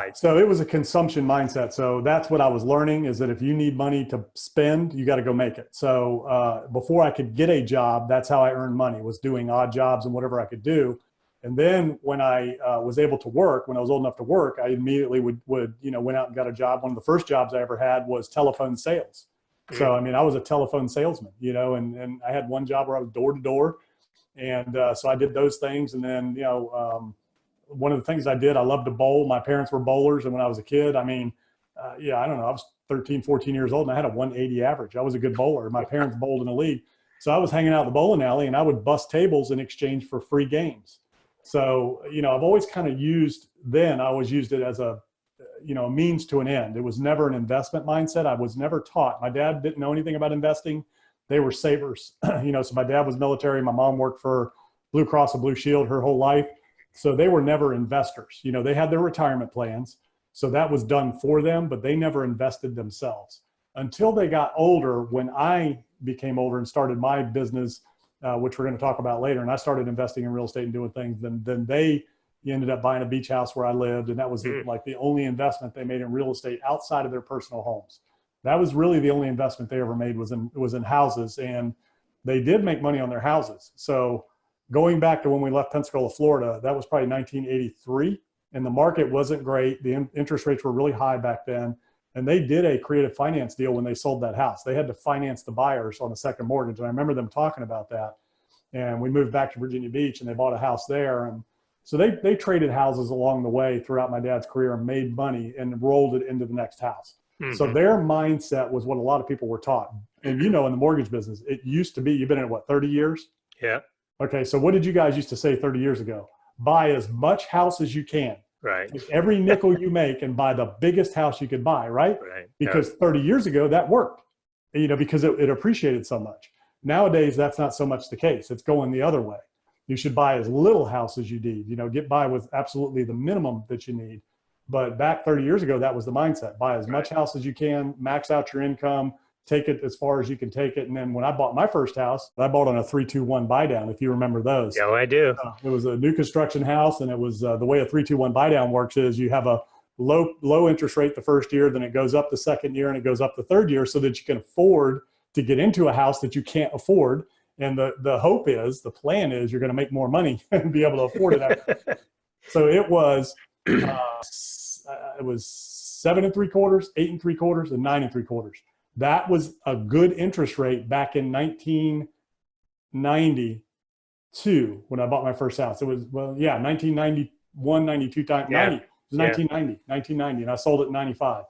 Right. So it was a consumption mindset. So that's what I was learning, is that if you need money to spend, you got to go make it. So before I could get a job, that's how I earned money, was doing odd jobs and whatever I could do. And then when I was able to work, when I was old enough to work, I immediately would went out and got a job. One of the first jobs I ever had was telephone sales. So, I mean, I was a telephone salesman, and I had one job where I was door to door. And so I did those things. And then, one of the things I did, I loved to bowl. My parents were bowlers. And when I was a kid, I mean, I don't know, I was 13, 14 years old and I had a 180 average. I was a good bowler. My parents bowled in the league. So I was hanging out in the bowling alley and I would bust tables in exchange for free games. So, I've always kind of I always used it as a means to an end. It was never an investment mindset. I was never taught. My dad didn't know anything about investing. They were savers. So my dad was military. My mom worked for Blue Cross and Blue Shield her whole life. So they were never investors. They had their retirement plans. So that was done for them, but they never invested themselves until they got older. When I became older and started my business, which we're going to talk about later, and I started investing in real estate and doing things, then they ended up buying a beach house where I lived. And that was like the only investment they made in real estate outside of their personal homes. That was really the only investment they ever made, was in houses. And they did make money on their houses. So going back to when we left Pensacola, Florida, that was probably 1983. And the market wasn't great. The interest rates were really high back then. And they did a creative finance deal when they sold that house. They had to finance the buyers on a second mortgage. And I remember them talking about that. And we moved back to Virginia Beach and they bought a house there. And so they traded houses along the way throughout my dad's career and made money and rolled it into the next house. So their mindset was what a lot of people were taught. And in the mortgage business, it used to be, you've been in it, what, 30 years? Yeah. Okay. So what did you guys used to say 30 years ago? Buy as much house as you can. Right. Take every nickel you make and buy the biggest house you could buy, right? Right. Because 30 years ago that worked, because it appreciated so much. Nowadays, that's not so much the case. It's going the other way. You should buy as little house as you need, get by with absolutely the minimum that you need. But back 30 years ago, that was the mindset. Buy as much house as you can, max out your income, take it as far as you can take it. And then when I bought my first house, I bought on a 3-2-1 buy down, if you remember those. Yeah, I do. It was a new construction house, and it was the way a 3-2-1 buy down works is you have a low interest rate the first year, then it goes up the second year, and it goes up the third year, so that you can afford to get into a house that you can't afford. And the hope is, the plan is, you're going to make more money and be able to afford it. So it was 7 3/4, 8 3/4, and 9 3/4. That was a good interest rate back in 1992 when I bought my first house. It was, 1991, 92 time, 90. It was 1990, and I sold it in 95.